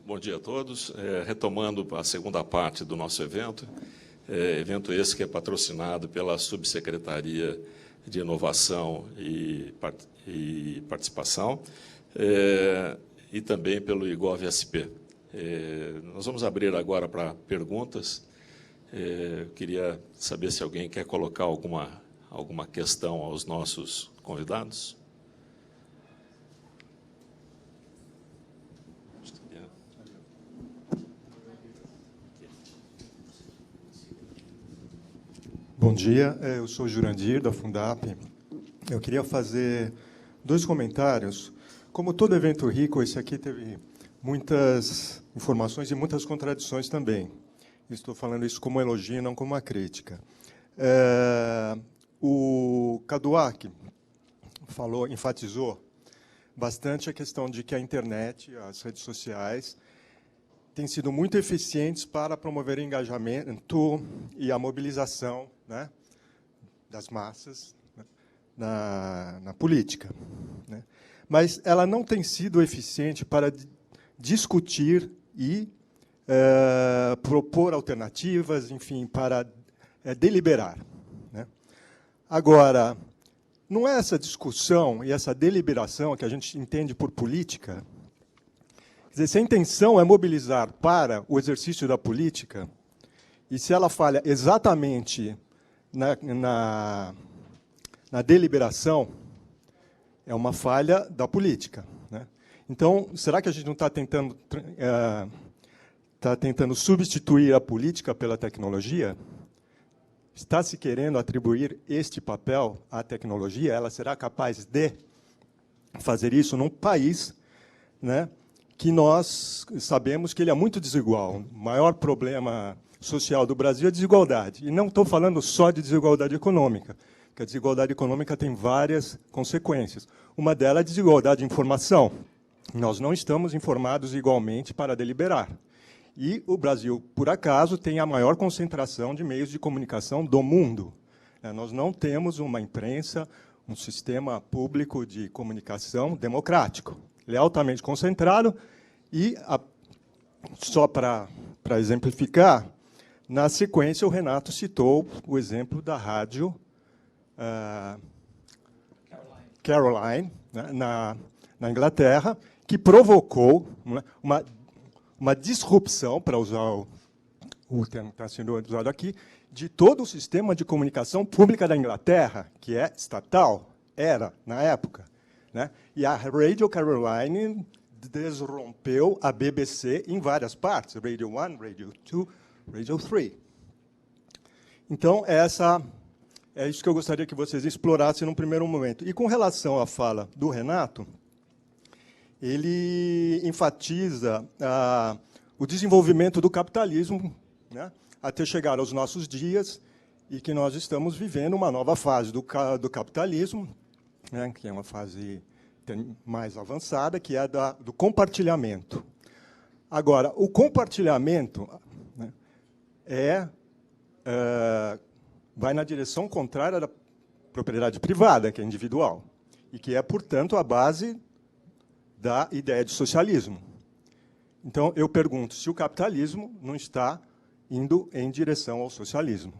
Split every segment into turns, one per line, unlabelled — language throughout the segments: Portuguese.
Bom dia a todos. Retomando a segunda parte do nosso evento, evento esse que é patrocinado pela Subsecretaria de Inovação e Participação e também pelo IGOV-SP. Nós vamos abrir agora para perguntas. Eu queria saber se alguém quer colocar alguma questão aos nossos convidados.
Bom dia, eu sou Jurandir, da Fundap. Eu queria fazer 2 comentários. Como todo evento rico, esse aqui teve muitas informações e muitas contradições também. Estou falando isso como um elogio, não como uma crítica. O Kaduak enfatizou bastante a questão de que a internet, as redes sociais, têm sido muito eficientes para promover o engajamento e a mobilização, né, das massas, né, na política, né? Mas ela não tem sido eficiente para discutir e propor alternativas, enfim, para deliberar, né? Agora, não é essa discussão e essa deliberação que a gente entende por política. Quer dizer, se a intenção é mobilizar para o exercício da política, e se ela falha exatamente na deliberação, é uma falha da política, né? Então, será que a gente não está tentando substituir a política pela tecnologia? Está se querendo atribuir este papel à tecnologia? Ela será capaz de fazer isso num país, né, que nós sabemos que ele é muito desigual. O maior problema social do Brasil é a desigualdade. E não estou falando só de desigualdade econômica, porque a desigualdade econômica tem várias consequências. Uma delas é a desigualdade de informação. Nós não estamos informados igualmente para deliberar. E o Brasil, por acaso, tem a maior concentração de meios de comunicação do mundo. Nós não temos uma imprensa, um sistema público de comunicação democrático. Ele é altamente concentrado e, só para exemplificar, na sequência o Renato citou o exemplo da rádio Caroline, né, na Inglaterra, que provocou uma disrupção, para usar o termo que está sendo usado aqui, de todo o sistema de comunicação pública da Inglaterra, que é estatal, era, na época, né? E a Radio Caroline desrompeu a BBC em várias partes, Radio 1, Radio 2, Radio 3. Então, é isso que eu gostaria que vocês explorassem num primeiro momento. E com relação à fala do Renato, ele enfatiza o desenvolvimento do capitalismo, né, até chegar aos nossos dias, e que nós estamos vivendo uma nova fase do capitalismo, né, que é uma fase mais avançada, que é do compartilhamento. Agora, o compartilhamento, né, vai na direção contrária da propriedade privada, que é individual, e que é, portanto, a base da ideia de socialismo. Então, eu pergunto se o capitalismo não está indo em direção ao socialismo.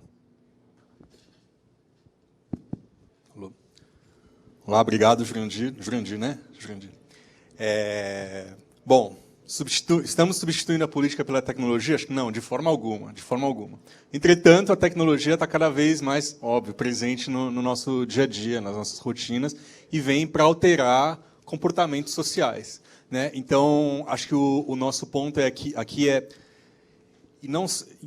Olá, obrigado, Jurandir. Jurandir, né? Jurandir. Bom, estamos substituindo a política pela tecnologia? Acho que não, de forma alguma, de forma alguma. Entretanto, a tecnologia está cada vez mais, óbvio, presente no nosso dia a dia, nas nossas rotinas, e vem para alterar comportamentos sociais, né? Então, acho que o nosso ponto aqui é, e não,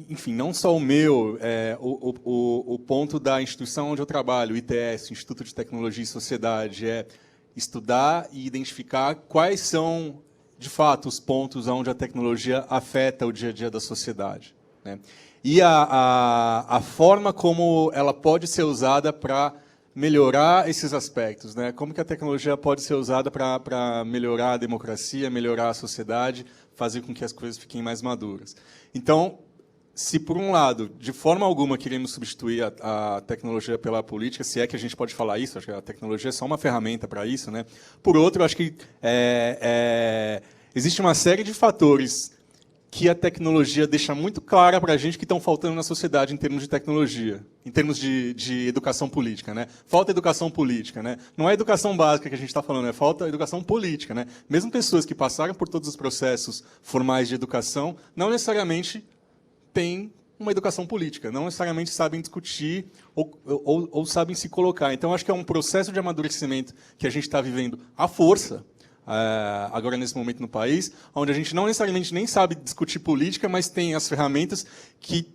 enfim, não só o meu, o ponto da instituição onde eu trabalho, o ITS, Instituto de Tecnologia e Sociedade, é estudar e identificar quais são, de fato, os pontos onde a tecnologia afeta o dia a dia da sociedade, né? E a forma como ela pode ser usada para melhorar esses aspectos, né? Como que a tecnologia pode ser usada para melhorar a democracia, melhorar a sociedade, fazer com que as coisas fiquem mais maduras. Então, se por um lado, de forma alguma, queremos substituir a tecnologia pela política, se é que a gente pode falar isso, acho que a tecnologia é só uma ferramenta para isso, né? Por outro, acho que existe uma série de fatores que a tecnologia deixa muito clara para a gente que estão faltando na sociedade em termos de tecnologia, em termos de educação política, né? Falta educação política, né? Não é educação básica que a gente está falando, é falta educação política, né? Mesmo pessoas que passaram por todos os processos formais de educação, não necessariamente têm uma educação política, não necessariamente sabem discutir ou sabem se colocar. Então, acho que é um processo de amadurecimento que a gente está vivendo à força, agora nesse momento no país, onde a gente não necessariamente nem sabe discutir política, mas tem as ferramentas que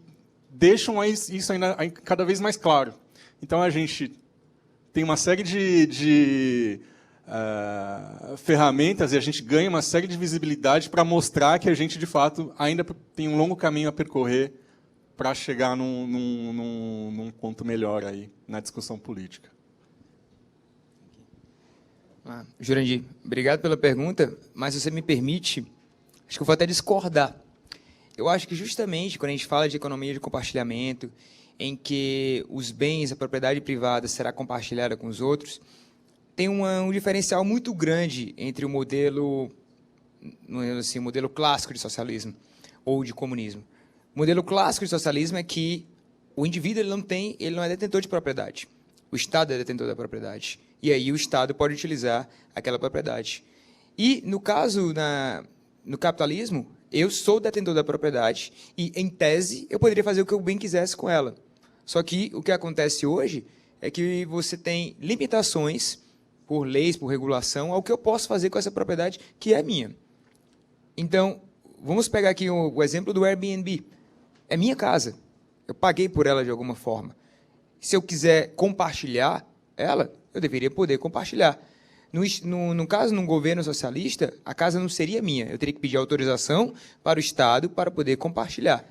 deixam isso ainda cada vez mais claro. Então, a gente tem uma série de ferramentas e a gente ganha uma série de visibilidade para mostrar que a gente, de fato, ainda tem um longo caminho a percorrer para chegar num ponto melhor aí na discussão política.
Jurandir, obrigado pela pergunta, mas se você me permite, acho que eu vou até discordar. Eu acho que justamente quando a gente fala de economia de compartilhamento, em que os bens, a propriedade privada será compartilhada com os outros, tem um diferencial muito grande entre o modelo, assim, o modelo clássico de socialismo ou de comunismo. O modelo clássico de socialismo é que o indivíduo ele não é detentor de propriedade. O Estado é detentor da propriedade. E aí o Estado pode utilizar aquela propriedade. E, no caso, no capitalismo, eu sou detentor da propriedade e, em tese, eu poderia fazer o que eu bem quisesse com ela. Só que o que acontece hoje é que você tem limitações por leis, por regulação, ao que eu posso fazer com essa propriedade que é minha. Então, vamos pegar aqui o exemplo do Airbnb. É minha casa. Eu paguei por ela de alguma forma. Se eu quiser compartilhar ela, eu deveria poder compartilhar. No caso, num governo socialista, a casa não seria minha. Eu teria que pedir autorização para o Estado para poder compartilhar.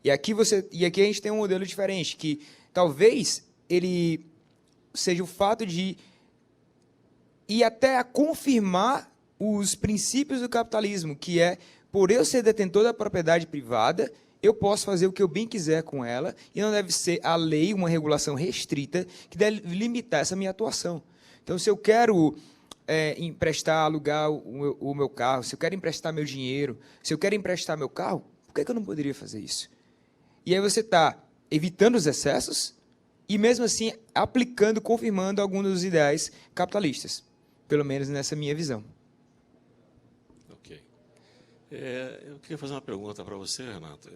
E aqui a gente tem um modelo diferente, que talvez ele seja o fato de ir até a confirmar os princípios do capitalismo, que é, por eu ser detentor da propriedade privada, eu posso fazer o que eu bem quiser com ela e não deve ser a lei, uma regulação restrita, que deve limitar essa minha atuação. Então, se eu quero emprestar, alugar o meu carro, se eu quero emprestar meu dinheiro, se eu quero emprestar meu carro, por que eu não poderia fazer isso? E aí você está evitando os excessos e, mesmo assim, aplicando, confirmando alguns dos ideais capitalistas, pelo menos nessa minha visão.
Eu queria fazer uma pergunta para você, Renato.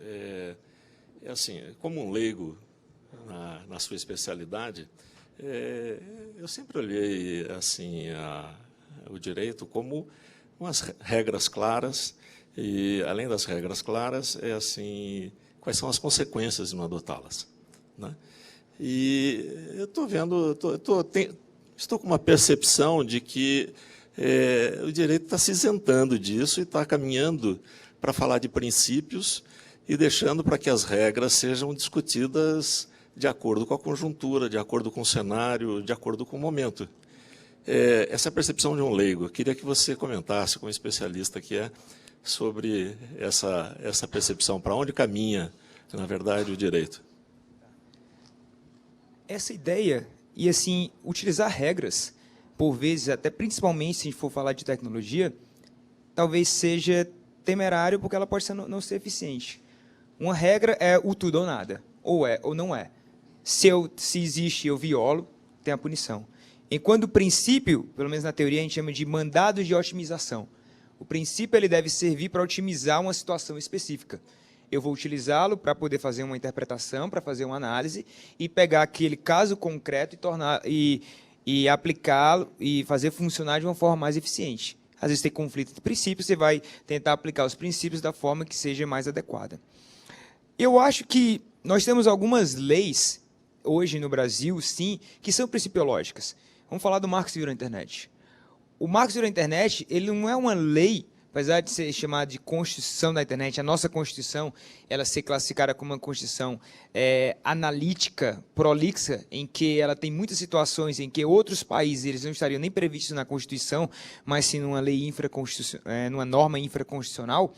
Assim, como um leigo na sua especialidade, eu sempre olhei assim o direito como umas regras claras e, além das regras claras, assim, quais são as consequências de não adotá-las, né? E eu estou vendo, estou com uma percepção de que o direito está se isentando disso e está caminhando para falar de princípios e deixando para que as regras sejam discutidas de acordo com a conjuntura, de acordo com o cenário, de acordo com o momento. Essa é a percepção de um leigo. Eu queria que você comentasse, como especialista que é, sobre essa percepção, para onde caminha, na verdade, o direito.
Essa ideia, e assim, utilizar regras, por vezes, até principalmente se a gente for falar de tecnologia, talvez seja temerário porque ela pode não ser eficiente. Uma regra é o tudo ou nada, ou é ou não é. Se existe, eu violo, tem a punição. Enquanto o princípio, pelo menos na teoria, a gente chama de mandado de otimização. O princípio ele deve servir para otimizar uma situação específica. Eu vou utilizá-lo para poder fazer uma interpretação, para fazer uma análise e pegar aquele caso concreto e aplicá-lo e fazer funcionar de uma forma mais eficiente. Às vezes tem conflito de princípios, você vai tentar aplicar os princípios da forma que seja mais adequada. Eu acho que nós temos algumas leis hoje no Brasil, sim, que são principiológicas. Vamos falar do Marco Civil da Internet. O Marco Civil da Internet, ele não é uma lei, apesar de ser chamada de Constituição da Internet, a nossa Constituição, ela ser classificada como uma Constituição analítica, prolixa, em que ela tem muitas situações em que outros países eles não estariam nem previstos na Constituição, mas sim numa lei numa norma infraconstitucional.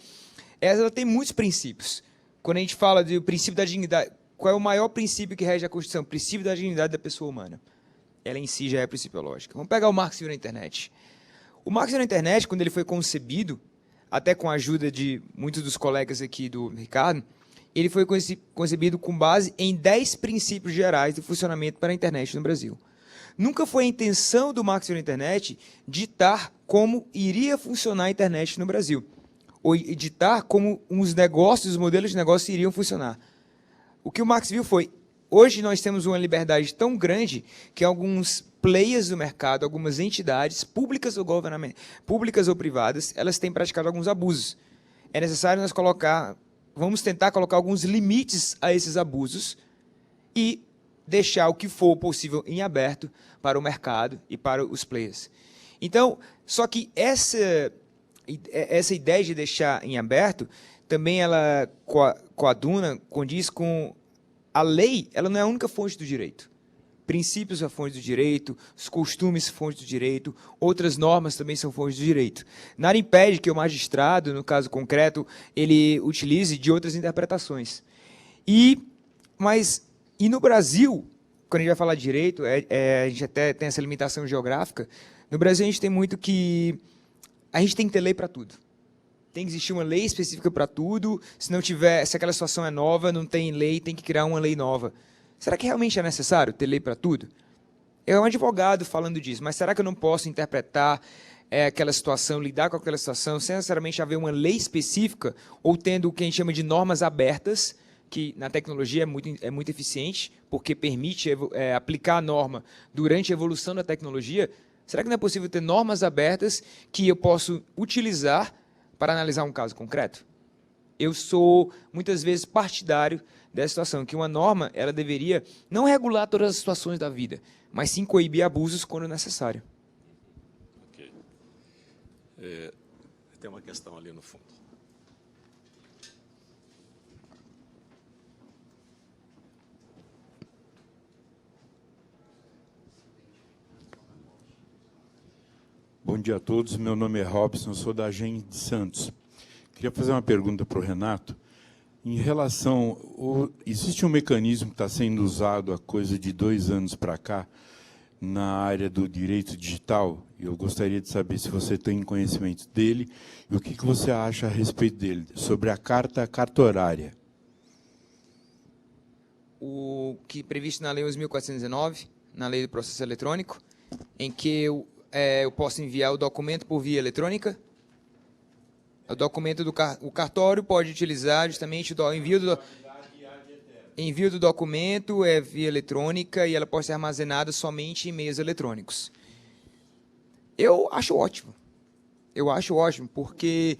Ela tem muitos princípios. Quando a gente fala do princípio da dignidade, qual é o maior princípio que rege a Constituição? O princípio da dignidade da pessoa humana. Ela em si já é principiológica. Vamos pegar o Marco Civil da Internet. O Marco Civil da Internet, quando ele foi concebido, até com a ajuda de muitos dos colegas aqui do Ricardo, ele foi concebido com base em 10 princípios gerais de funcionamento para a internet no Brasil. Nunca foi a intenção do Marx pela Internet ditar como iria funcionar a internet no Brasil, ou ditar como os negócios, os modelos de negócio iriam funcionar. O que o Marx viu foi, hoje nós temos uma liberdade tão grande que alguns players do mercado, algumas entidades, públicas ou privadas, elas têm praticado alguns abusos. É necessário nós vamos tentar colocar alguns limites a esses abusos e deixar o que for possível em aberto para o mercado e para os players. Então, só que essa ideia de deixar em aberto, também ela coaduna, condiz com a lei, ela não é a única fonte do direito. Princípios são fontes do direito, os costumes são fontes do direito, outras normas também são fontes do direito. Nada impede que o magistrado, no caso concreto, ele utilize de outras interpretações. E no Brasil, quando a gente vai falar de direito, a gente até tem essa limitação geográfica, no Brasil a gente tem muito que a gente tem que ter lei para tudo. Tem que existir uma lei específica para tudo, se aquela situação é nova, não tem lei, tem que criar uma lei nova. Será que realmente é necessário ter lei para tudo? É um advogado falando disso, mas será que eu não posso interpretar aquela situação, lidar com aquela situação, sem necessariamente haver uma lei específica, ou tendo o que a gente chama de normas abertas, que na tecnologia é muito eficiente, porque permite aplicar a norma durante a evolução da tecnologia? Será que não é possível ter normas abertas que eu posso utilizar para analisar um caso concreto? Eu sou, muitas vezes, partidário dessa situação, que uma norma ela deveria não regular todas as situações da vida, mas sim coibir abusos quando necessário.
Ok. Tem uma questão ali no fundo.
Bom dia a todos, meu nome é Robson, sou da AGEM de Santos. Queria fazer uma pergunta para o Renato. Em relação, existe um mecanismo que está sendo usado há coisa de 2 anos para cá, na área do direito digital, e eu gostaria de saber se você tem conhecimento dele, e o que você acha a respeito dele, sobre a carta cartorária.
O que é previsto na Lei 11.419, na Lei do Processo Eletrônico, em que eu posso enviar o documento por via eletrônica. O documento o cartório pode utilizar justamente o envio do documento via eletrônica e ela pode ser armazenada somente em meios eletrônicos. Eu acho ótimo. Eu acho ótimo, porque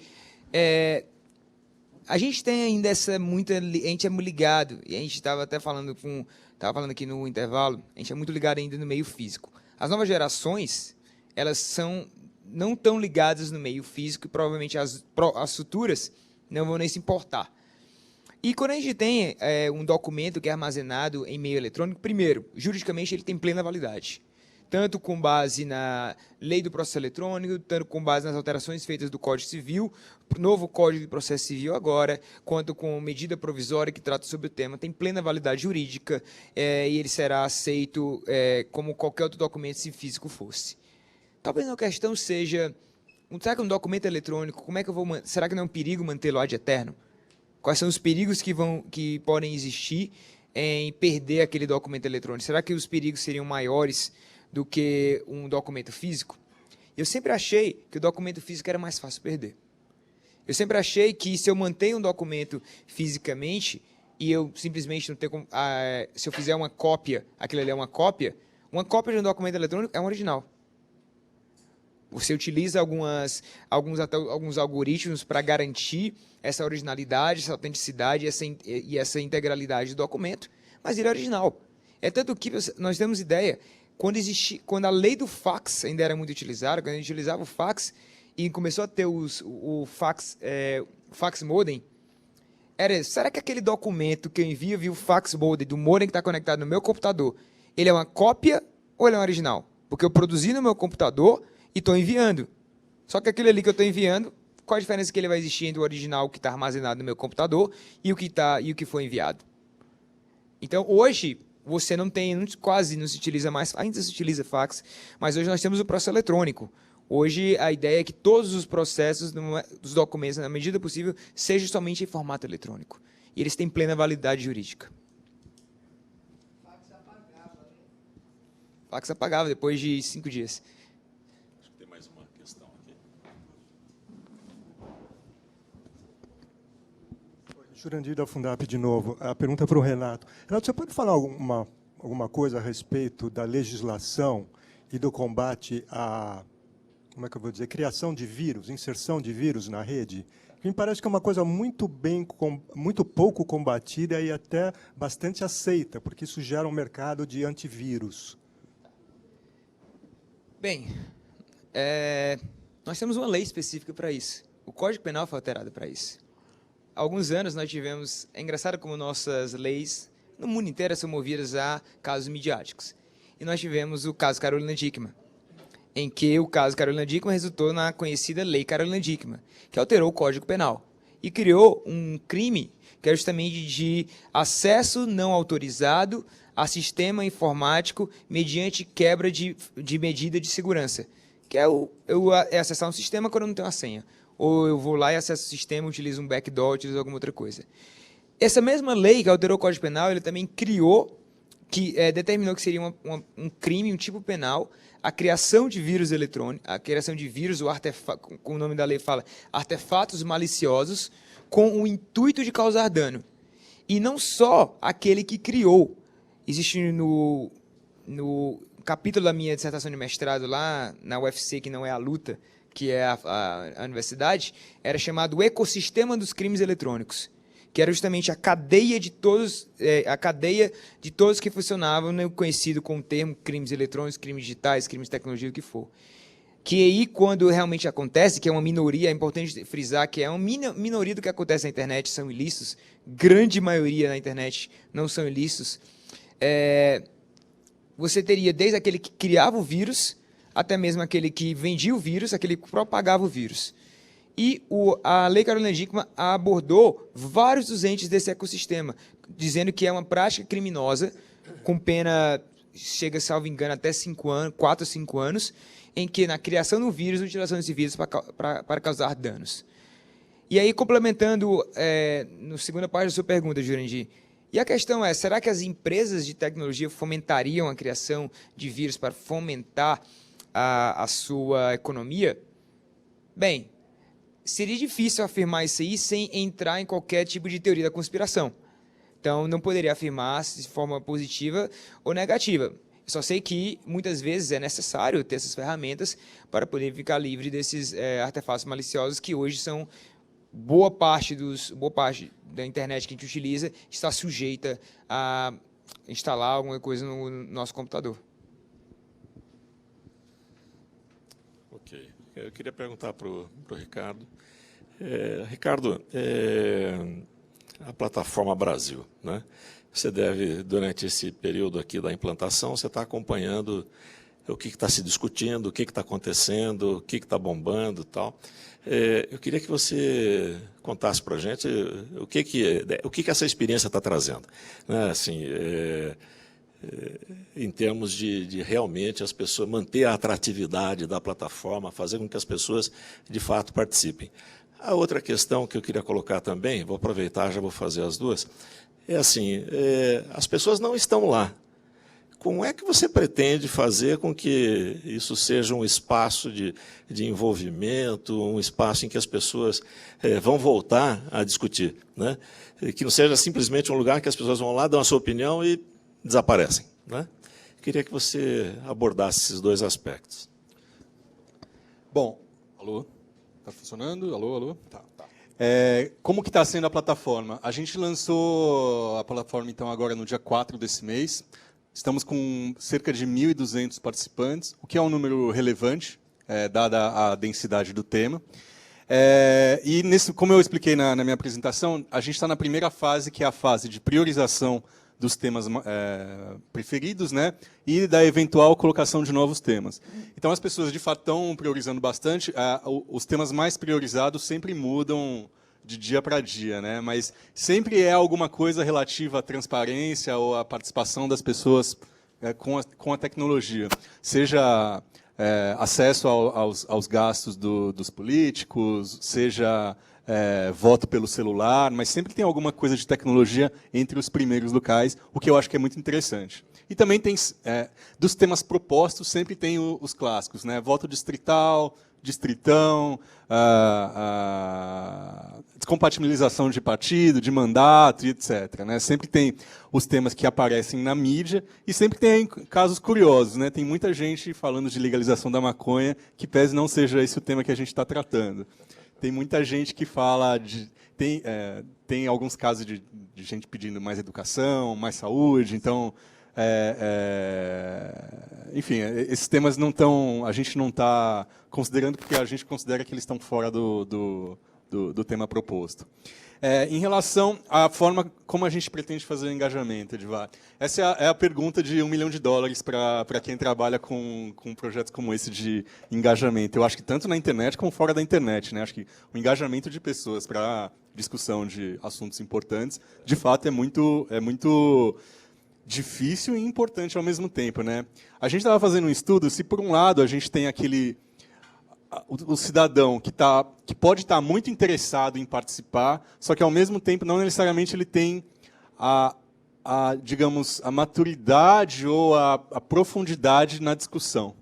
a gente tem ainda a gente é ligado, e a gente estava até falando aqui no intervalo, a gente é muito ligado ainda no meio físico. As novas gerações, elas não estão ligadas no meio físico e provavelmente as futuras não vão nem se importar. E quando a gente tem um documento que é armazenado em meio eletrônico, primeiro, juridicamente ele tem plena validade, tanto com base na Lei do Processo Eletrônico, tanto com base nas alterações feitas do Código Civil, novo Código de Processo Civil agora, quanto com medida provisória que trata sobre o tema, tem plena validade jurídica e ele será aceito como qualquer outro documento se físico fosse. Talvez a questão seja, será que um documento eletrônico, será que não é um perigo mantê-lo ad eterno? Quais são os perigos que podem existir em perder aquele documento eletrônico? Será que os perigos seriam maiores do que um documento físico? Eu sempre achei que o documento físico era mais fácil perder. Eu sempre achei que se eu mantenho um documento fisicamente e eu simplesmente não tenho como, se eu fizer uma cópia, aquilo ali é uma cópia de um documento eletrônico é um original. Você utiliza alguns algoritmos para garantir essa originalidade, essa autenticidade e essa integralidade do documento, mas ele é original. É tanto que nós temos ideia, quando a lei do fax ainda era muito utilizada, quando a gente utilizava o fax e começou a ter o fax modem, será que aquele documento que eu envio via o fax modem, do modem que está conectado no meu computador, ele é uma cópia ou ele é um original? Porque eu produzi no meu computador e estou enviando. Só que aquele ali que eu estou enviando, qual a diferença que ele vai existir entre o original que está armazenado no meu computador e o que foi enviado? Então, hoje, quase não se utiliza mais, ainda se utiliza fax, mas hoje nós temos o processo eletrônico, Hoje, a ideia é que todos os processos dos documentos, na medida possível, sejam somente em formato eletrônico. E eles têm plena validade jurídica. Fax apagava depois de 5 dias.
Acho que tem mais uma questão aqui.
Jurandir da Fundap de novo. A pergunta é para o Renato. Renato, você pode falar alguma coisa a respeito da legislação e do combate à, como é que eu vou dizer, criação de vírus, inserção de vírus na rede? Me parece que é uma coisa muito pouco combatida e até bastante aceita, porque isso gera um mercado de antivírus.
Bem, nós temos uma lei específica para isso. O Código Penal foi alterado para isso. Há alguns anos nós tivemos... É engraçado como nossas leis no mundo inteiro são movidas a casos midiáticos. E nós tivemos o caso Carolina Dickmann, em que o caso Carolina Dickmann resultou na conhecida Lei Carolina Dickmann, que alterou o Código Penal e criou um crime que é justamente de acesso não autorizado a sistema informático mediante quebra de medida de segurança, que é acessar um sistema quando eu não tenho a senha. Ou eu vou lá e acesso o sistema, utilizo um backdoor, utilizo alguma outra coisa. Essa mesma lei que alterou o Código Penal, ele também criou, determinou que seria um crime, um tipo penal, a criação de vírus eletrônicos, a criação de vírus, como o nome da lei fala, artefatos maliciosos, com o intuito de causar dano. E não só aquele que criou. Existe no capítulo da minha dissertação de mestrado lá na UFC, que não é a luta, que é a universidade, era chamado Ecossistema dos Crimes Eletrônicos, que era justamente a cadeia de todos que funcionavam no conhecido com o termo crimes eletrônicos, crimes digitais, crimes de tecnologia, o que for. Que aí, quando realmente acontece, que é uma minoria, é importante frisar que é uma minoria do que acontece na internet, são ilícitos, grande maioria na internet não são ilícitos, você teria desde aquele que criava o vírus, até mesmo aquele que vendia o vírus, aquele que propagava o vírus. E a Lei Carolina Dickmann abordou vários dos entes desse ecossistema, dizendo que é uma prática criminosa, com pena, chega, salvo engano, até 5 anos, 4 a 5 anos, em que na criação do vírus, utilização desse vírus para causar danos. E aí, complementando, na segunda parte da sua pergunta, Jurandir, e a questão é, será que as empresas de tecnologia fomentariam a criação de vírus para fomentar a sua economia? Bem, seria difícil afirmar isso aí sem entrar em qualquer tipo de teoria da conspiração. Então, não poderia afirmar de forma positiva ou negativa. Eu só sei que, muitas vezes, é necessário ter essas ferramentas para poder ficar livre desses artefatos maliciosos que hoje são boa parte da internet que a gente utiliza está sujeita a instalar alguma coisa no nosso computador.
Ok. Eu queria perguntar para o Ricardo. Ricardo, a plataforma Brasil, né? Você deve, durante esse período aqui da implantação, você está acompanhando o que está se discutindo, o que está acontecendo, o que está bombando e tal. Eu queria que você contasse para a gente o que essa experiência está trazendo, né? Assim, em termos de realmente as pessoas manter a atratividade da plataforma, fazer com que as pessoas de fato participem. A outra questão que eu queria colocar também, vou aproveitar, já vou fazer as duas, é assim, as pessoas não estão lá. Como é que você pretende fazer com que isso seja um espaço de envolvimento, um espaço em que as pessoas vão voltar a discutir, né? Que não seja simplesmente um lugar que as pessoas vão lá, dão a sua opinião e desaparecem, né? Queria que você abordasse esses dois aspectos.
Bom, alô? Está funcionando? Alô, alô? Tá. Como que está sendo a plataforma? A gente lançou a plataforma, então, agora no dia 4 desse mês. Estamos com cerca de 1.200 participantes, o que é um número relevante, dada a densidade do tema. E, como eu expliquei na minha apresentação, a gente está na primeira fase, que é a fase de priorização dos temas preferidos, né, e da eventual colocação de novos temas. Então, as pessoas, de fato, estão priorizando bastante. Os temas mais priorizados sempre mudam de dia para dia, né? Mas sempre é alguma coisa relativa à transparência ou à participação das pessoas com a tecnologia. Seja acesso aos gastos dos políticos, seja voto pelo celular, mas sempre tem alguma coisa de tecnologia entre os primeiros locais, o que eu acho que é muito interessante. E também tem, dos temas propostos, sempre tem os clássicos, né? Voto distrital, distritão, descompatibilização de partido, de mandato, e etc. Né? Sempre tem os temas que aparecem na mídia e sempre tem casos curiosos. Né? Tem muita gente falando de legalização da maconha, que pese não seja esse o tema que a gente está tratando. Tem muita gente que fala de... Tem alguns casos de gente pedindo mais educação, mais saúde, então... enfim, esses temas não estão, a gente não está considerando porque a gente considera que eles estão fora do tema proposto. Em relação à forma como a gente pretende fazer o engajamento, Edivar, essa é a pergunta de $1 milhão para quem trabalha com projetos como esse de engajamento. Eu acho que tanto na internet como fora da internet, né? Acho que o engajamento de pessoas para discussão de assuntos importantes, de fato, é muito difícil e importante ao mesmo tempo, né? A gente estava fazendo um estudo, se por um lado a gente tem o cidadão que pode estar muito interessado em participar, só que ao mesmo tempo não necessariamente ele tem digamos, a maturidade ou a profundidade na discussão.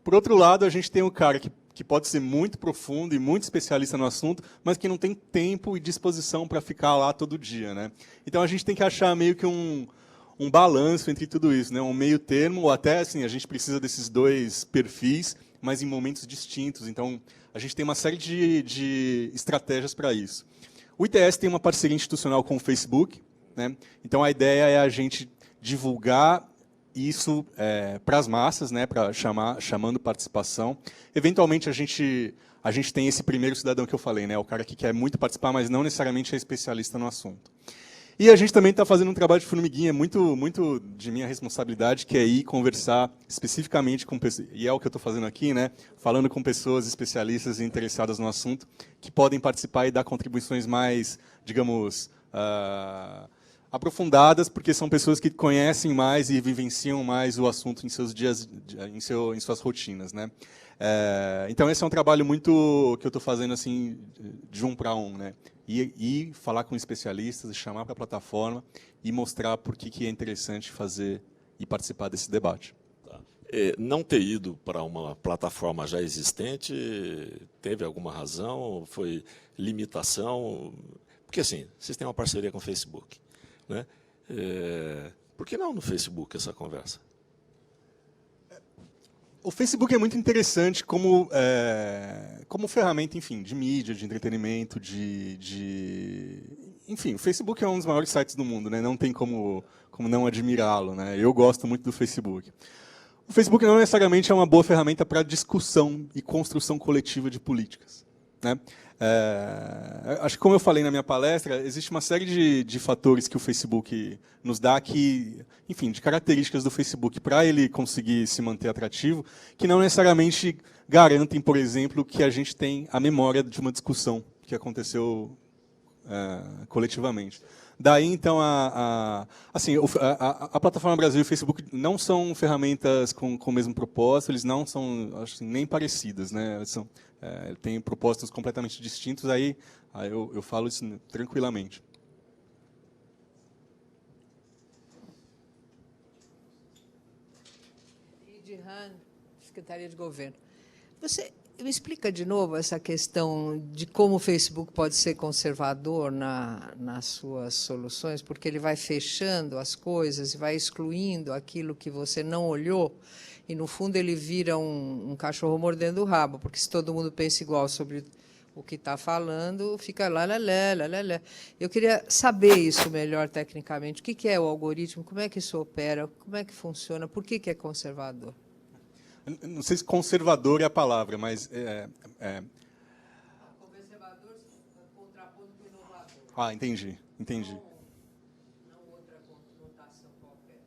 Por outro lado, a gente tem o cara que pode ser muito profundo e muito especialista no assunto, mas que não tem tempo e disposição para ficar lá todo dia, né? Então a gente tem que achar meio que um balanço entre tudo isso, né? Um meio termo, ou até assim, a gente precisa desses dois perfis, mas em momentos distintos. Então, a gente tem uma série de estratégias para isso. O ITS tem uma parceria institucional com o Facebook, né? Então, a ideia é a gente divulgar isso para as massas, né? Chamando participação. Eventualmente, a gente tem esse primeiro cidadão que eu falei, né? O cara que quer muito participar, mas não necessariamente é especialista no assunto. E a gente também está fazendo um trabalho de formiguinha muito de minha responsabilidade, que é ir conversar especificamente com pessoas, e é o que eu estou fazendo aqui, né? Falando com pessoas especialistas e interessadas no assunto, que podem participar e dar contribuições mais, digamos, aprofundadas, porque são pessoas que conhecem mais e vivenciam mais o assunto em seus dias, em suas rotinas, né? Então esse é um trabalho muito que eu estou fazendo assim de um para um, né? E falar com especialistas, chamar para a plataforma e mostrar por que é interessante fazer e participar desse debate.
Tá. Não ter ido para uma plataforma já existente, teve alguma razão? Foi limitação? Porque, assim, vocês têm uma parceria com o Facebook, né? Por que não no Facebook essa conversa?
O Facebook é muito interessante como ferramenta, enfim, de mídia, de entretenimento, enfim, o Facebook é um dos maiores sites do mundo, né? Não tem como não admirá-lo, né? Eu gosto muito do Facebook. O Facebook não necessariamente é uma boa ferramenta para discussão e construção coletiva de políticas, né? Acho que, como eu falei na minha palestra, existe uma série de fatores que o Facebook nos dá, enfim, de características do Facebook para ele conseguir se manter atrativo, que não necessariamente garantem, por exemplo, que a gente tem a memória de uma discussão que aconteceu coletivamente. Daí, então, assim, a Plataforma Brasil e o Facebook não são ferramentas com o mesmo propósito, eles não são, acho assim, nem parecidas, né? Eles têm propósitos completamente distintos, aí eu falo isso tranquilamente.
Edihan, Secretaria de Governo. Você me explica de novo essa questão de como o Facebook pode ser conservador nas suas soluções, porque ele vai fechando as coisas e vai excluindo aquilo que você não olhou, e, no fundo, ele vira um cachorro mordendo o rabo, porque se todo mundo pensa igual sobre o que está falando, fica lá. Eu queria saber isso melhor tecnicamente. O que é o algoritmo? Como é que isso opera? Como é que funciona? Por que é conservador?
Não sei se conservador é a palavra, mas...
Conservador contrapondo com inovador.
Ah, entendi.
Não outra conotação qualquer.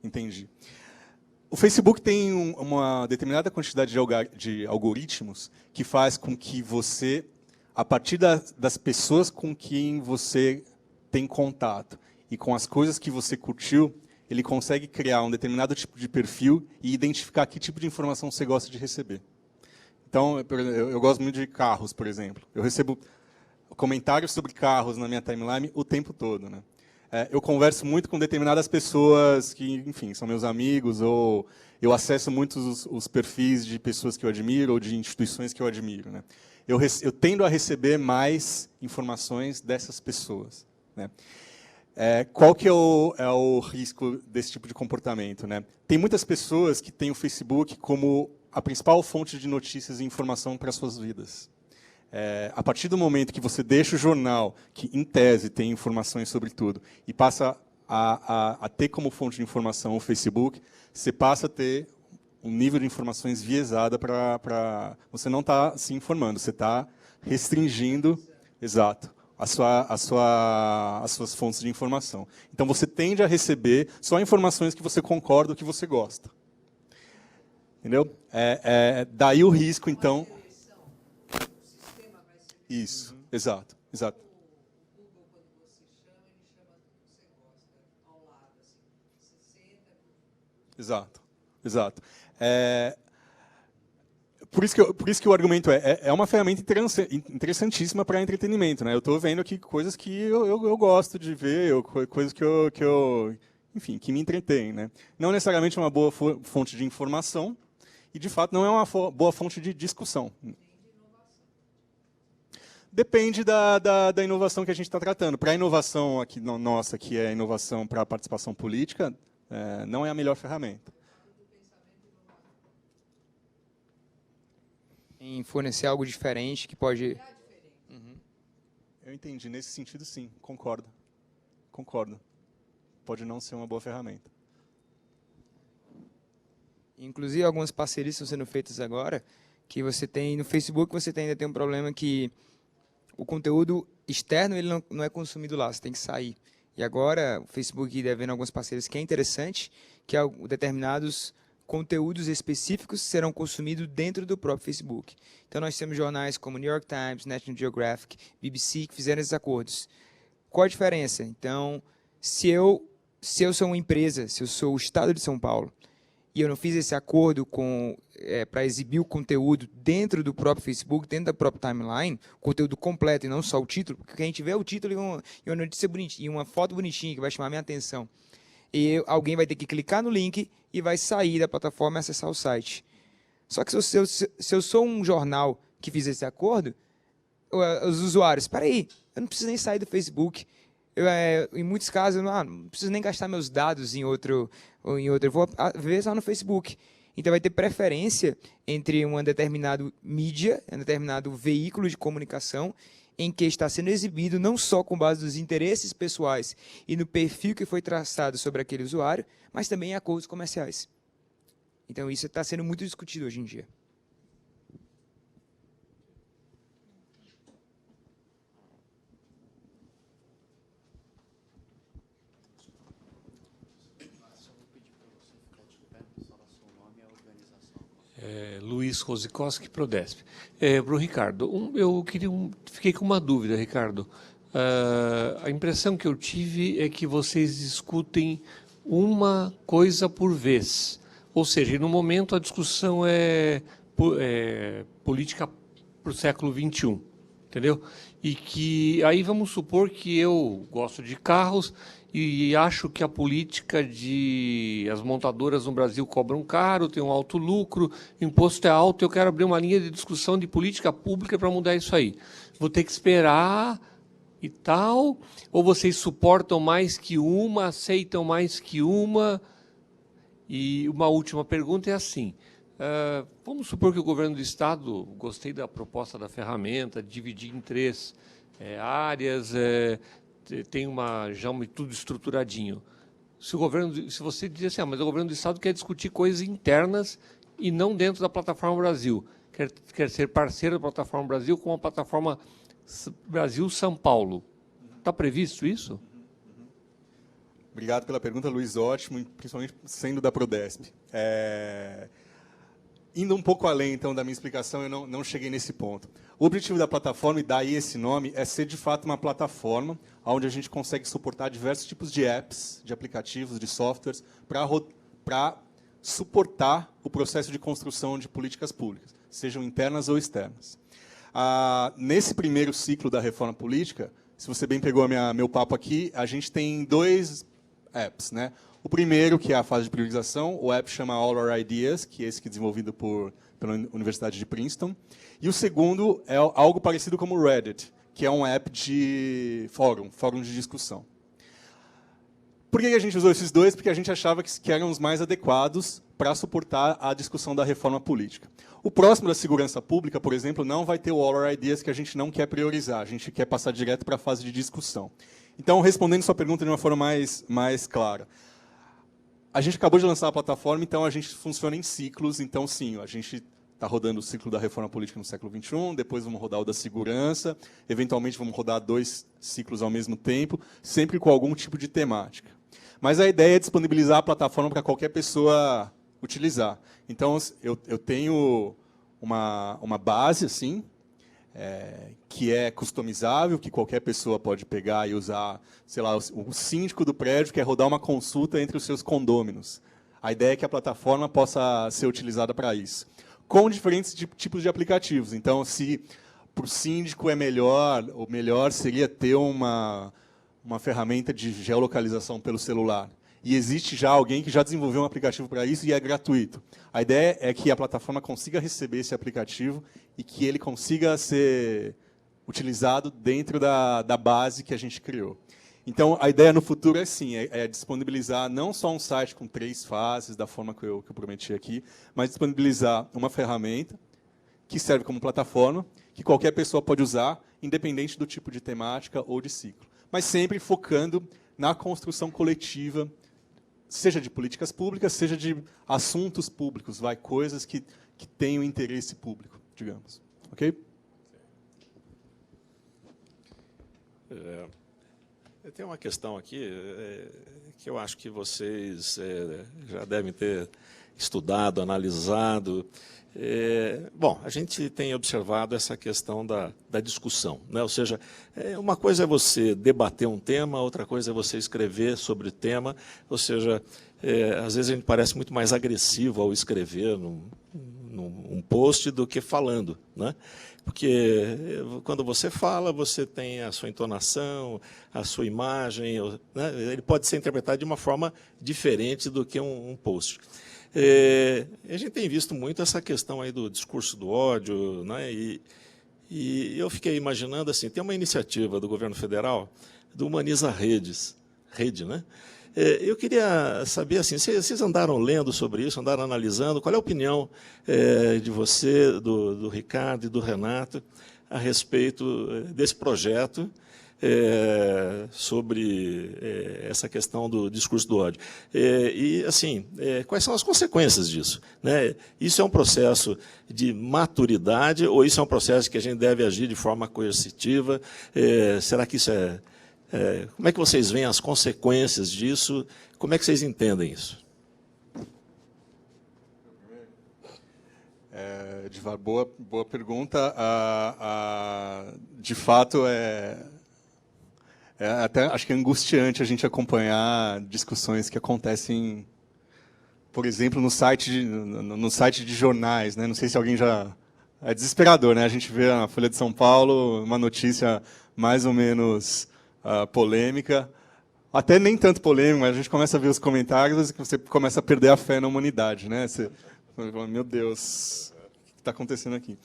Entendi. O Facebook tem uma determinada quantidade de algoritmos que faz com que você, a partir das pessoas com quem você tem contato e com as coisas que você curtiu, ele consegue criar um determinado tipo de perfil e identificar que tipo de informação você gosta de receber. Então, eu gosto muito de carros, por exemplo. Eu recebo comentários sobre carros na minha timeline o tempo todo, né? Eu converso muito com determinadas pessoas que, enfim, são meus amigos, ou eu acesso muitos os perfis de pessoas que eu admiro ou de instituições que eu admiro, né? Eu tendo a receber mais informações dessas pessoas, né? Qual que é o risco desse tipo de comportamento, né? Tem muitas pessoas que têm o Facebook como a principal fonte de notícias e informação para as suas vidas. A partir do momento que você deixa o jornal, que em tese tem informações sobre tudo, e passa a ter como fonte de informação o Facebook, você passa a ter um nível de informações viesada para... Você não está se informando, você está restringindo, exato, as suas fontes de informação. Então, você tende a receber só informações que você concorda ou que você gosta. Entendeu? Daí o risco, então... Isso, exato, exato.
O Google, quando você chama, ele chama tudo que você gosta, ao lado, assim, você senta...
Exato, exato. Por isso que o argumento é uma ferramenta interessantíssima para entretenimento, né? Eu estou vendo aqui coisas que eu gosto de ver, coisas que eu enfim, que me entretêm, né? Não necessariamente uma boa fonte de informação e, de fato, não é uma boa fonte de discussão. Depende da inovação que a gente está tratando. Para a inovação aqui, nossa, que é a inovação para a participação política, não é a melhor ferramenta.
Em fornecer algo diferente que pode...
Eu entendi. Nesse sentido, sim. Concordo. Concordo. Pode não ser uma boa ferramenta.
Inclusive, algumas parcerias estão sendo feitas agora, que você tem no Facebook, você ainda tem um problema que o conteúdo externo ele não é consumido lá, você tem que sair. E agora o Facebook devendo algumas parcerias que é interessante, que determinados conteúdos específicos serão consumidos dentro do próprio Facebook. Então nós temos jornais como New York Times, National Geographic, BBC que fizeram esses acordos. Qual a diferença? Então, se eu sou uma empresa, se eu sou o Estado de São Paulo, e eu não fiz esse acordo para exibir o conteúdo dentro do próprio Facebook, dentro da própria timeline, conteúdo completo e não só o título, porque a gente vê o título e uma notícia bonitinha, e uma foto bonitinha que vai chamar a minha atenção. E alguém vai ter que clicar no link e vai sair da plataforma e acessar o site. Só que se eu sou um jornal que fiz esse acordo, os usuários, espera aí, eu não preciso nem sair do Facebook. Em muitos casos, eu não preciso nem gastar meus dados em outro, eu vou ver só no Facebook. Então, vai ter preferência entre uma determinada mídia, um determinado veículo de comunicação, em que está sendo exibido não só com base nos interesses pessoais e no perfil que foi traçado sobre aquele usuário, mas também em acordos comerciais. Então, isso está sendo muito discutido hoje em dia.
Luiz Rosikowski, Prodesp. Para o Ricardo, fiquei com uma dúvida, Ricardo. A impressão que eu tive é que vocês discutem uma coisa por vez. Ou seja, no momento a discussão é política para o século XXI, entendeu? E que aí vamos supor que eu gosto de carros e acho que a política as montadoras no Brasil cobram caro, tem um alto lucro, o imposto é alto, eu quero abrir uma linha de discussão de política pública para mudar isso aí. Vou ter que esperar e tal, ou vocês suportam mais que uma, aceitam mais que uma? E uma última pergunta é assim, vamos supor que o governo do Estado, gostei da proposta da ferramenta, dividir em 3 áreas, tem já tudo estruturadinho. Se você diz assim, mas o governo do Estado quer discutir coisas internas e não dentro da plataforma Brasil, quer ser parceiro da plataforma Brasil com a plataforma Brasil-São Paulo. Está previsto isso?
Obrigado pela pergunta, Luiz. Ótimo, principalmente sendo da Prodesp. indo um pouco além, então, da minha explicação, eu não cheguei nesse ponto. O objetivo da plataforma, e daí esse nome, é ser, de fato, uma plataforma onde a gente consegue suportar diversos tipos de apps, de aplicativos, de softwares, para suportar o processo de construção de políticas públicas, sejam internas ou externas. Nesse primeiro ciclo da reforma política, se você bem pegou meu papo aqui, a gente tem 2 apps, né? O primeiro, que é a fase de priorização, o app chama All Our Ideas, que é esse que é desenvolvido pela Universidade de Princeton. E o segundo é algo parecido como o Reddit, que é um app de fórum de discussão. Por que a gente usou esses 2? Porque a gente achava que eram os mais adequados para suportar a discussão da reforma política. O próximo da segurança pública, por exemplo, não vai ter o All Our Ideas, que a gente não quer priorizar, a gente quer passar direto para a fase de discussão. Então, respondendo sua pergunta de uma forma mais clara, a gente acabou de lançar a plataforma, então a gente funciona em ciclos. Então, sim, a gente está rodando o ciclo da reforma política no século XXI, depois vamos rodar o da segurança, eventualmente vamos rodar 2 ciclos ao mesmo tempo, sempre com algum tipo de temática. Mas a ideia é disponibilizar a plataforma para qualquer pessoa utilizar. Então, eu tenho uma base, assim, que é customizável, que qualquer pessoa pode pegar e usar, sei lá, o síndico do prédio quer rodar uma consulta entre os seus condôminos. A ideia é que a plataforma possa ser utilizada para isso, com diferentes tipos de aplicativos. Então, se para o síndico o melhor seria ter uma ferramenta de geolocalização pelo celular. E existe já alguém que já desenvolveu um aplicativo para isso e é gratuito. A ideia é que a plataforma consiga receber esse aplicativo e que ele consiga ser utilizado dentro da base que a gente criou. Então, a ideia no futuro é, sim, é disponibilizar não só um site com 3 fases, da forma que eu prometi aqui, mas disponibilizar uma ferramenta que serve como plataforma, que qualquer pessoa pode usar, independente do tipo de temática ou de ciclo. Mas sempre focando na construção coletiva, seja de políticas públicas, seja de assuntos públicos, coisas que tenham interesse público, digamos. Ok?
Tem uma questão aqui que eu acho que vocês já devem ter estudado, analisado. Bom, a gente tem observado essa questão da discussão, né? Ou seja, uma coisa é você debater um tema, outra coisa é você escrever sobre o tema, ou seja, às vezes a gente parece muito mais agressivo ao escrever num post do que falando, né? Porque quando você fala, você tem a sua entonação, a sua imagem, né? Ele pode ser interpretado de uma forma diferente do que um post. A gente tem visto muito essa questão aí do discurso do ódio, né? E eu fiquei imaginando assim, tem uma iniciativa do governo federal do Humaniza Rede, né? Eu queria saber assim, vocês andaram lendo sobre isso, andaram analisando, qual é a opinião de você, do Ricardo e do Renato a respeito desse projeto sobre essa questão do discurso do ódio. E, assim, quais são as consequências disso, né? Isso é um processo de maturidade ou isso é um processo que a gente deve agir de forma coercitiva? Será que isso como é que vocês veem as consequências disso? Como é que vocês entendem isso?
Edivar, boa pergunta. De fato, até acho que é angustiante a gente acompanhar discussões que acontecem, por exemplo, no site de jornais, né? Não sei se alguém já... É desesperador, né? A gente vê na Folha de São Paulo uma notícia mais ou menos polêmica, até nem tanto polêmica, mas a gente começa a ver os comentários e você começa a perder a fé na humanidade, né? Você fala, meu Deus, o que está acontecendo aqui?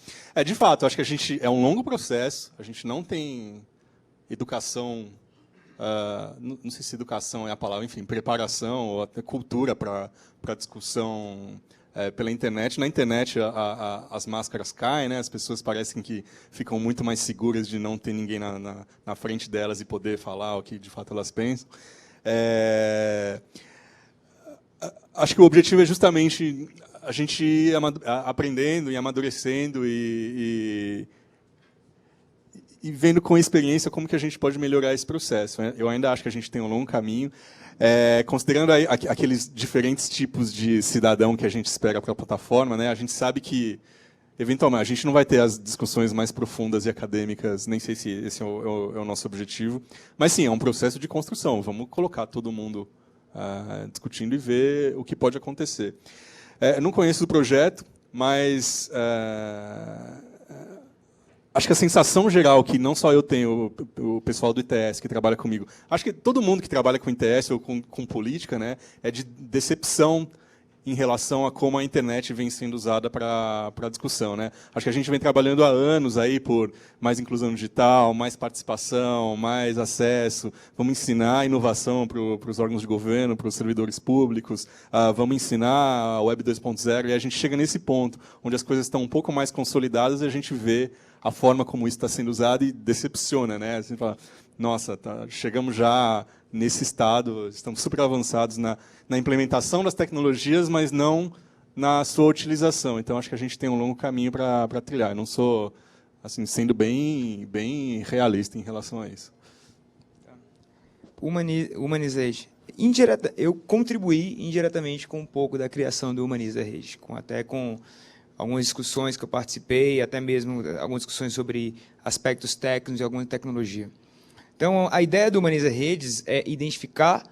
De fato, acho que é um longo processo, a gente não tem educação, não sei se educação é a palavra, enfim, preparação ou até cultura para discussão pela internet. Na internet as máscaras caem, né? As pessoas parecem que ficam muito mais seguras de não ter ninguém na frente delas e poder falar o que de fato elas pensam. Acho que o objetivo é justamente a gente ir aprendendo e amadurecendo e e vendo com experiência como que a gente pode melhorar esse processo, né? Eu ainda acho que a gente tem um longo caminho, considerando aí aqueles diferentes tipos de cidadão que a gente espera para a plataforma, né? A gente sabe que, eventualmente, a gente não vai ter as discussões mais profundas e acadêmicas, nem sei se esse é o nosso objetivo, mas sim, é um processo de construção. Vamos colocar todo mundo discutindo e ver o que pode acontecer. Eu não conheço o projeto, mas acho que a sensação geral que não só eu tenho, o pessoal do ITS que trabalha comigo, acho que todo mundo que trabalha com ITS ou com política, né, é de decepção em relação a como a internet vem sendo usada para discussão, né? Acho que a gente vem trabalhando há anos aí por mais inclusão digital, mais participação, mais acesso. Vamos ensinar inovação para os órgãos de governo, para os servidores públicos. Vamos ensinar a Web 2.0 e a gente chega nesse ponto onde as coisas estão um pouco mais consolidadas e a gente vê a forma como isso está sendo usado e decepciona, né? Assim, fala, nossa, chegamos já nesse estado, estamos super avançados na implementação das tecnologias, mas não na sua utilização. Então, acho que a gente tem um longo caminho para trilhar. Eu não sou, assim, sendo bem realista em relação a isso.
Humanize. Eu contribuí indiretamente com um pouco da criação do Humanize a Rede, até com algumas discussões que eu participei, até mesmo algumas discussões sobre aspectos técnicos e alguma tecnologia. Então, a ideia do Humanize Redes é identificar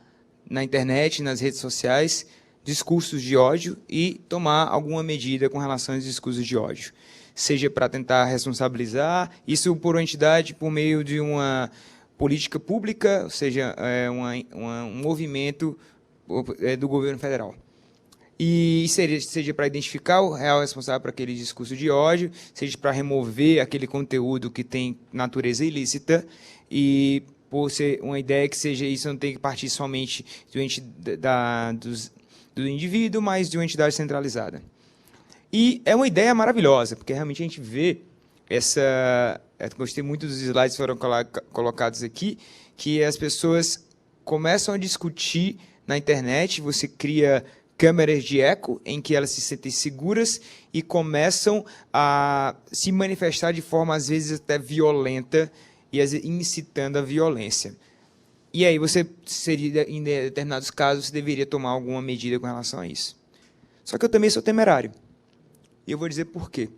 na internet, nas redes sociais, discursos de ódio e tomar alguma medida com relação aos discursos de ódio. Seja para tentar responsabilizar, isso por uma entidade, por meio de uma política pública, ou seja, um movimento do governo federal. E seja para identificar o real responsável por aquele discurso de ódio, seja para remover aquele conteúdo que tem natureza ilícita, e por ser uma ideia que seja isso não tem que partir somente do indivíduo, mas de uma entidade centralizada. E é uma ideia maravilhosa, porque realmente a gente vê gostei muito dos slides que foram colocados aqui, que as pessoas começam a discutir na internet, você cria câmeras de eco, em que elas se sentem seguras e começam a se manifestar de forma, às vezes, até violenta, e incitando a violência. E aí em determinados casos, você deveria tomar alguma medida com relação a isso. Só que eu também sou temerário. E eu vou dizer por quê.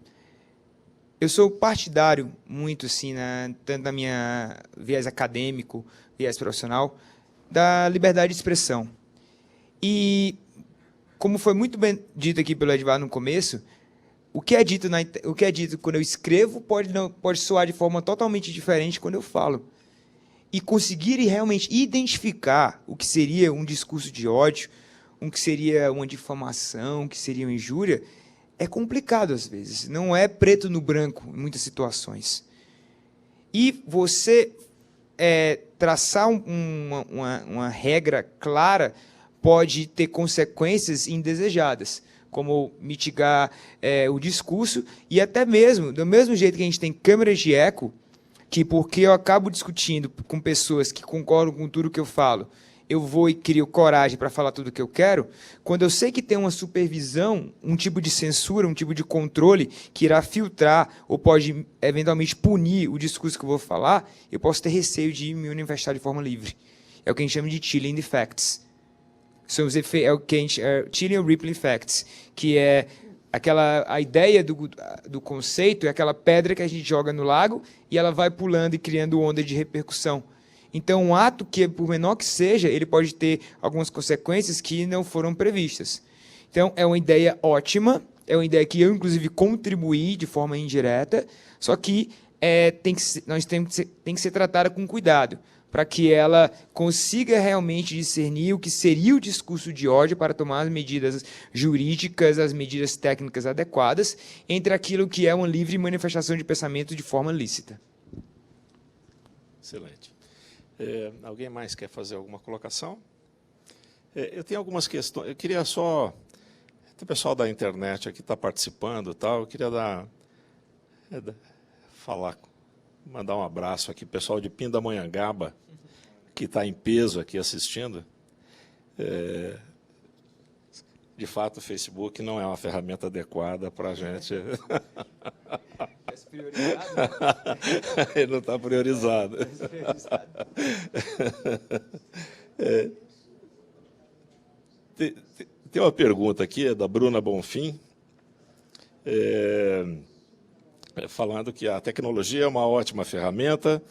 Eu sou partidário muito, assim, tanto na minha viés acadêmico, viés profissional, da liberdade de expressão. E, como foi muito bem dito aqui pelo Edvar no começo, o que é dito quando eu escrevo pode soar de forma totalmente diferente quando eu falo. E conseguir realmente identificar o que seria um discurso de ódio, o que seria uma difamação, o que seria uma injúria, é complicado às vezes. Não é preto no branco em muitas situações. E você traçar uma regra clara pode ter consequências indesejadas, como mitigar o discurso, e até mesmo, do mesmo jeito que a gente tem câmeras de eco, que porque eu acabo discutindo com pessoas que concordam com tudo que eu falo, eu vou e crio coragem para falar tudo o que eu quero, quando eu sei que tem uma supervisão, um tipo de censura, um tipo de controle que irá filtrar ou pode eventualmente punir o discurso que eu vou falar, eu posso ter receio de me manifestar de forma livre. É o que a gente chama de chilling effects. É o que a gente chilling or rippling effects, que é a ideia do conceito é aquela pedra que a gente joga no lago e ela vai pulando e criando onda de repercussão. Então, um ato que, por menor que seja, ele pode ter algumas consequências que não foram previstas. Então, é uma ideia ótima, é uma ideia que eu, inclusive, contribuí de forma indireta, só que tem que ser tratada com cuidado, para que ela consiga realmente discernir o que seria o discurso de ódio para tomar as medidas jurídicas, as medidas técnicas adequadas, entre aquilo que é uma livre manifestação de pensamento de forma lícita.
Excelente. Alguém mais quer fazer alguma colocação? Eu tenho algumas questões. Eu queria só... Tem o pessoal da internet aqui está participando e tal. Eu queria mandar um abraço aqui, pessoal de Pindamonhangaba, que está em peso aqui assistindo. De fato, o Facebook não é uma ferramenta adequada para a gente.
Peço
Ele não está priorizado. Tem uma pergunta aqui, é da Bruna Bonfim, falando que a tecnologia é uma ótima ferramenta,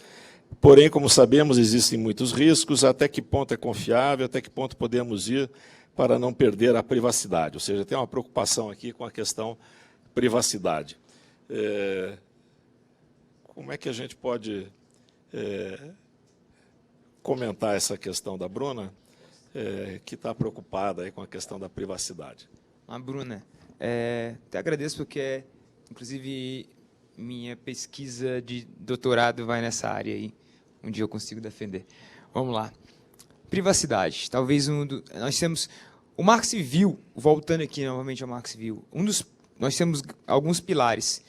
porém, como sabemos, existem muitos riscos, até que ponto é confiável, até que ponto podemos ir para não perder a privacidade. Ou seja, tem uma preocupação aqui com a questão privacidade. Como é que a gente pode comentar essa questão da Bruna, que está preocupada aí com a questão da privacidade?
Bruna, te agradeço porque, inclusive, minha pesquisa de doutorado vai nessa área aí. Um dia eu consigo defender. Vamos lá. Privacidade. Talvez nós temos o Marco Civil, voltando aqui novamente ao Marco Civil, nós temos alguns pilares.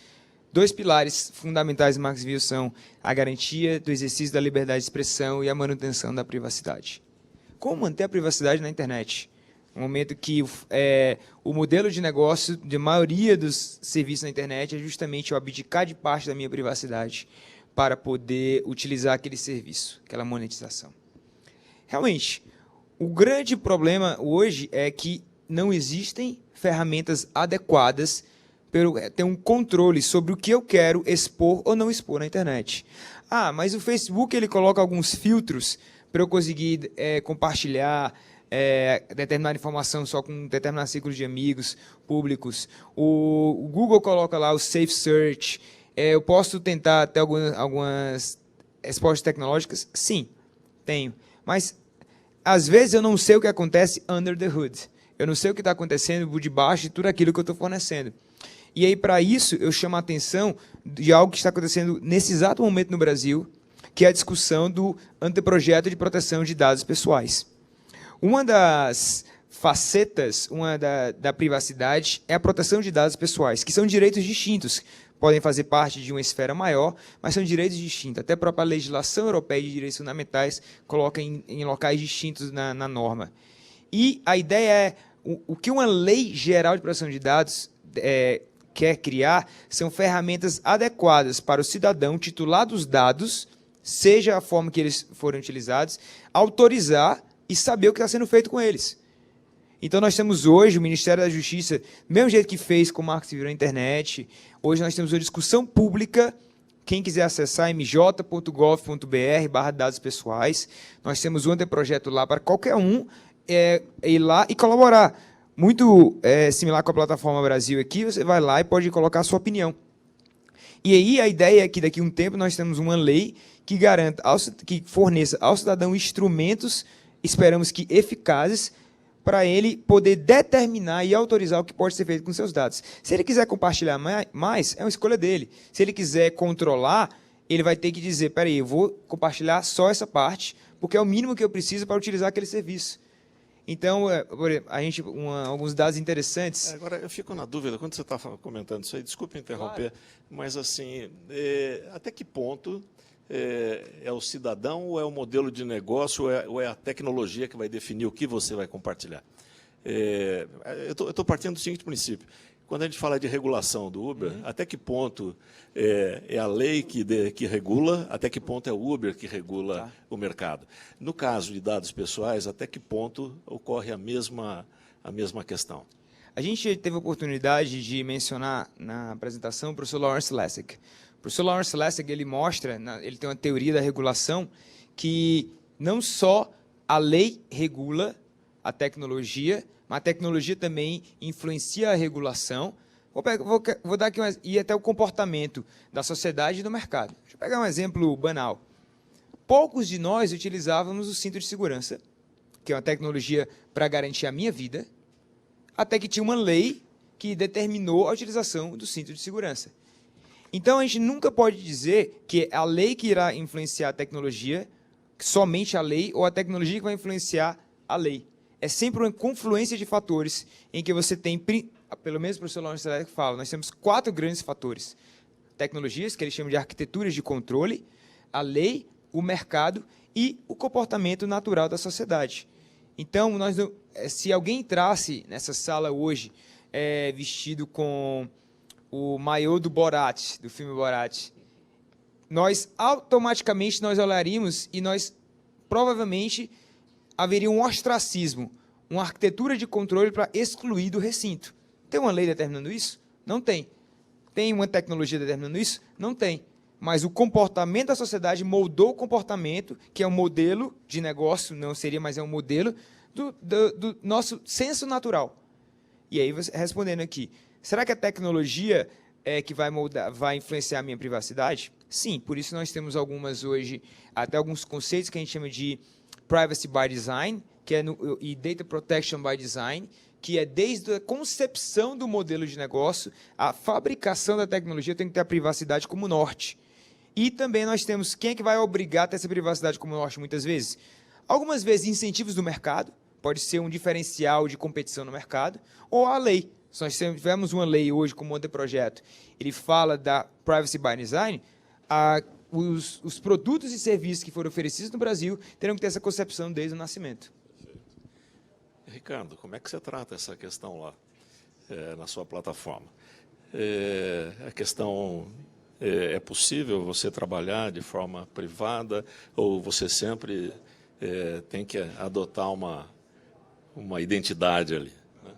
2 pilares fundamentais do Marco Civil são a garantia do exercício da liberdade de expressão e a manutenção da privacidade. Como manter a privacidade na internet? No momento que o modelo de negócio de maioria dos serviços na internet é justamente eu abdicar de parte da minha privacidade para poder utilizar aquele serviço, aquela monetização. Realmente, o grande problema hoje é que não existem ferramentas adequadas para ter um controle sobre o que eu quero expor ou não expor na internet. Mas o Facebook ele coloca alguns filtros para eu conseguir compartilhar determinada informação só com um determinado círculo de amigos públicos. O Google coloca lá o Safe Search. Eu posso tentar ter algumas respostas tecnológicas? Sim, tenho. Mas, às vezes, eu não sei o que acontece under the hood. Eu não sei o que está acontecendo por debaixo de tudo aquilo que eu estou fornecendo. E aí, para isso, eu chamo a atenção de algo que está acontecendo nesse exato momento no Brasil, que é a discussão do anteprojeto de proteção de dados pessoais. Uma das facetas da privacidade é a proteção de dados pessoais, que são direitos distintos, podem fazer parte de uma esfera maior, mas são direitos distintos. Até a própria legislação europeia de direitos fundamentais coloca em locais distintos na norma. E a ideia é, o que uma lei geral de proteção de dados quer criar são ferramentas adequadas para o cidadão titular dos dados, seja a forma que eles forem utilizados, autorizar e saber o que está sendo feito com eles. Então, nós temos hoje o Ministério da Justiça, do mesmo jeito que fez com o Marco Civil na internet, hoje nós temos uma discussão pública, quem quiser acessar mj.gov.br/dados pessoais, nós temos um anteprojeto lá para qualquer um ir lá e colaborar. Muito similar com a Plataforma Brasil aqui, você vai lá e pode colocar a sua opinião. E aí a ideia é que daqui a um tempo nós temos uma lei que garanta, que forneça ao cidadão instrumentos, esperamos que eficazes, para ele poder determinar e autorizar o que pode ser feito com seus dados. Se ele quiser compartilhar mais, é uma escolha dele. Se ele quiser controlar, ele vai ter que dizer, peraí, eu vou compartilhar só essa parte, porque é o mínimo que eu preciso para utilizar aquele serviço. Então, a gente, alguns dados interessantes.
Agora, eu fico na dúvida, quando você está comentando isso aí, desculpe interromper, mas assim, até que ponto é o cidadão ou é o modelo de negócio ou é a tecnologia que vai definir o que você vai compartilhar? Eu estou partindo do seguinte princípio. Quando a gente fala de regulação do Uber, até que ponto é a lei que regula, até que ponto é o Uber que regula o mercado? No caso de dados pessoais, até que ponto ocorre a mesma questão?
A gente teve a oportunidade de mencionar na apresentação o professor Lawrence Lessig. O professor Lawrence Lessig, ele mostra, ele tem uma teoria da regulação, que não só a lei regula a tecnologia, mas a tecnologia também influencia a regulação. Vou dar aqui e até o comportamento da sociedade e do mercado. Deixa eu pegar um exemplo banal. Poucos de nós utilizávamos o cinto de segurança, que é uma tecnologia para garantir a minha vida, até que tinha uma lei que determinou a utilização do cinto de segurança. Então, a gente nunca pode dizer que é a lei que irá influenciar a tecnologia, somente a lei, ou a tecnologia que vai influenciar a lei. É sempre uma confluência de fatores em que você tem, pelo menos o professor Lawrence Lessig fala, nós temos 4 grandes fatores. Tecnologias, que eles chamam de arquiteturas de controle, a lei, o mercado e o comportamento natural da sociedade. Então, se alguém entrasse nessa sala hoje vestido com o maiô do Borat, do filme Borat, nós automaticamente nós olharíamos e nós provavelmente haveria um ostracismo, uma arquitetura de controle para excluir do recinto. Tem uma lei determinando isso? Não tem. Tem uma tecnologia determinando isso? Não tem. Mas o comportamento da sociedade moldou o comportamento, que é um modelo de negócio, não seria, mas é um modelo do nosso senso natural. E aí, você, respondendo aqui, será que a tecnologia é que vai influenciar a minha privacidade? Sim, por isso nós temos algumas hoje, até alguns conceitos que a gente chama de Privacy by Design, que é e Data Protection by Design, que é desde a concepção do modelo de negócio, a fabricação da tecnologia tem que ter a privacidade como norte. E também nós temos, quem é que vai obrigar a ter essa privacidade como norte muitas vezes? Algumas vezes incentivos do mercado, pode ser um diferencial de competição no mercado, ou a lei. Se nós tivermos uma lei hoje como anteprojeto, ele fala da Privacy by Design, os produtos e serviços que foram oferecidos no Brasil terão que ter essa concepção desde o nascimento.
Ricardo, como é que você trata essa questão lá, na sua plataforma? A questão, é possível você trabalhar de forma privada ou você sempre tem que adotar uma identidade ali? Né?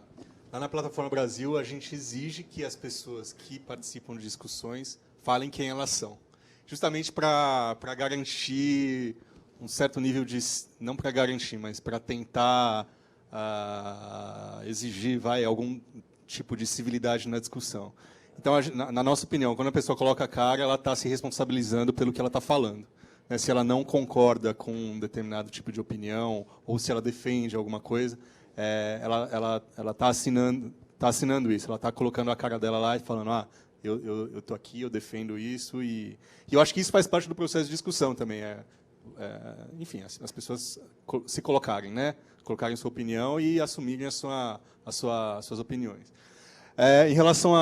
Lá na Plataforma Brasil, a gente exige que as pessoas que participam de discussões falem quem elas são. Justamente para garantir um certo nível de... Não para garantir, mas para tentar exigir algum tipo de civilidade na discussão. Então, na nossa opinião, quando a pessoa coloca a cara, ela está se responsabilizando pelo que ela está falando. Né? Se ela não concorda com um determinado tipo de opinião, ou se ela defende alguma coisa, ela está assinando isso, ela está colocando a cara dela lá e falando, eu estou aqui, eu defendo isso, e eu acho que isso faz parte do processo de discussão também. Enfim, as pessoas se colocarem, né? Colocarem sua opinião e assumirem as suas opiniões. Em relação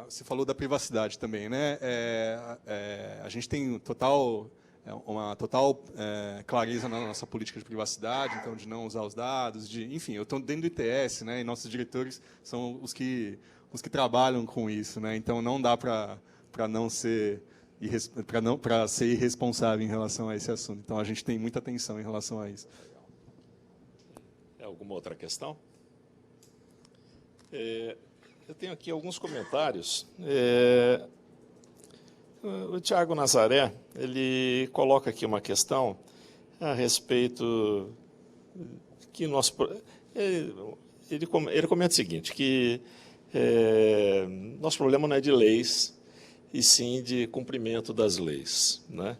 você falou da privacidade também, né? A gente tem uma total clareza na nossa política de privacidade, então de não usar os dados, enfim, eu estou dentro do ITS, né? E nossos diretores são os que trabalham com isso, né? Então não dá para ser irresponsável em relação a esse assunto. Então a gente tem muita atenção em relação a isso.
Alguma outra questão? Eu tenho aqui alguns comentários. O Tiago Nazaré, ele coloca aqui uma questão a respeito que ele comenta o seguinte, que nosso problema não é de leis, e sim de cumprimento das leis, né?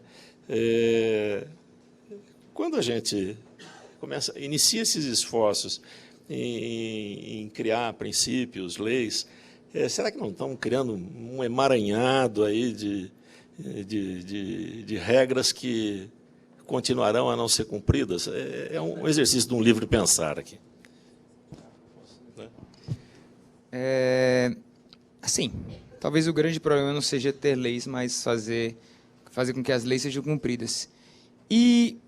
Quando a gente inicia esses esforços em criar princípios, leis, será que não estão criando um emaranhado aí de regras que continuarão a não ser cumpridas? É um exercício de um livre pensar aqui.
Assim, talvez o grande problema não seja ter leis, mas fazer com que as leis sejam cumpridas. E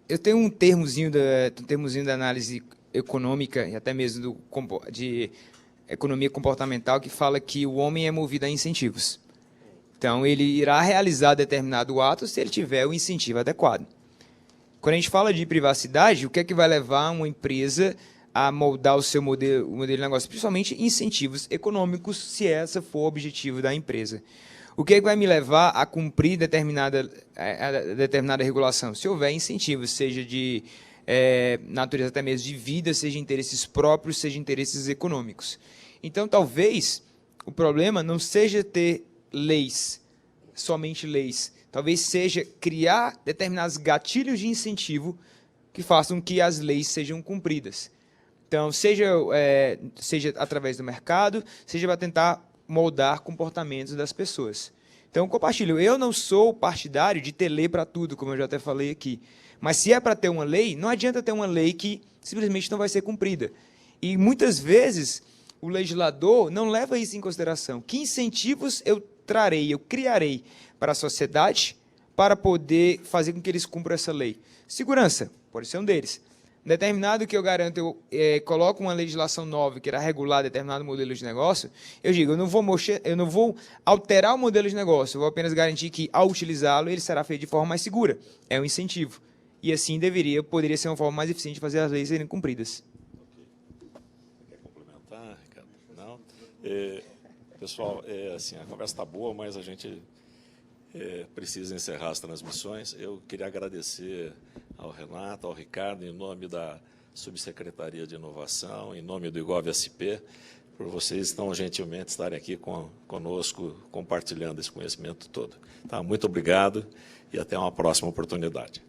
eu tenho um termozinho da análise econômica e até mesmo de economia comportamental que fala que o homem é movido a incentivos. Então, ele irá realizar determinado ato se ele tiver o incentivo adequado. Quando a gente fala de privacidade, o que é que vai levar uma empresa a moldar o seu modelo de negócio? Principalmente incentivos econômicos, se esse for o objetivo da empresa. O que é que vai me levar a cumprir determinada regulação? Se houver incentivos, seja de natureza até mesmo de vida, seja interesses próprios, seja interesses econômicos. Então, talvez, o problema não seja ter leis, somente leis. Talvez seja criar determinados gatilhos de incentivo que façam que as leis sejam cumpridas. Então, seja através do mercado, seja para tentar moldar comportamentos das pessoas. Então, compartilho, eu não sou partidário de ter lei para tudo, como eu já até falei aqui. Mas se é para ter uma lei, não adianta ter uma lei que simplesmente não vai ser cumprida. E muitas vezes o legislador não leva isso em consideração. Que incentivos eu criarei para a sociedade para poder fazer com que eles cumpram essa lei? Segurança pode ser um deles. Determinado que eu garanto, eu coloco uma legislação nova que irá regular determinado modelo de negócio, eu digo, eu não vou alterar o modelo de negócio, eu vou apenas garantir que, ao utilizá-lo, ele será feito de forma mais segura. É um incentivo. E assim poderia ser uma forma mais eficiente de fazer as leis serem cumpridas.
Quer complementar, Ricardo? Não? Pessoal, assim, a conversa está boa, mas a gente precisa encerrar as transmissões. Eu queria agradecer ao Renato, ao Ricardo, em nome da Subsecretaria de Inovação, em nome do IGOV-SP, por vocês tão gentilmente estarem aqui conosco, compartilhando esse conhecimento todo. Tá? Muito obrigado e até uma próxima oportunidade.